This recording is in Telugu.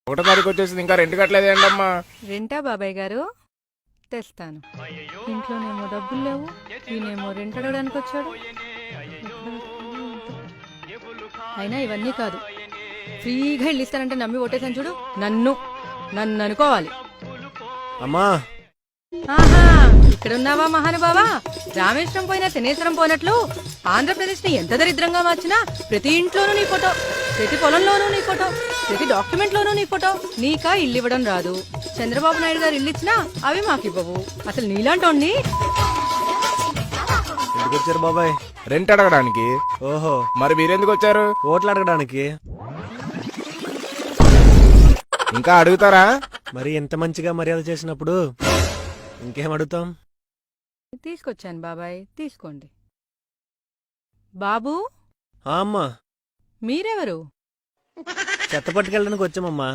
ఒకటో తారీఖు వచ్చేసింది, ఇంకా రెంట్ కట్టలేదేంటి అమ్మా? రెంటా బాబాయ్ గారు? తెస్తాను. ఇంట్లోనేమో డబ్బులు లేవు, ఈయనేమో రెంట్ అడగడానికి వచ్చాడు. అయినా ఇవన్నీ కాదు, ఫ్రీగా ఇల్లు ఇస్తానంటే నమ్మి ఓటేసాను చూడు. నన్ను అనుకోవాలి. అమ్మా ఆహా, ఇక్కడున్నావా మహానుభావా? రామేశ్వరం పోయినా శనేశ్వరం పోయినట్లు ఆంధ్రప్రదేశ్ ని ఎంత దరిద్రంగా మార్చినా ప్రతి ఇంట్లోనూ నీ ఫోటో, ప్రతి పొలంలోనూ నీ ఫోటో, ప్రతి డాక్యుమెంట్ లోనూ నీ ఫోటో. నీకా ఇల్లు ఇవ్వడం రాదు. చంద్రబాబు నాయుడు గారు ఇల్లు ఇచ్చినా అవి మాకివ్వవు. అసలు నీలాంటోండి. ఎందుకు వచ్చారు బాబాయ్? రెంట్ అడగడానికి. ఓహో, మరి మీరెందుకు వచ్చారు? ఓట్లు అడగడానికి. ఇంకా అడుగుతారా? మరి ఎంత మంచిగా మర్యాద చేసినప్పుడు ఇంకేం అడుగుతాం? తీసుకొచ్చాను బాబాయ్, తీసుకోండి. బాబూ, అమ్మా, మీరెవరు? చెత్త పట్టుకెళ్ళడానికి వచ్చామమ్మా.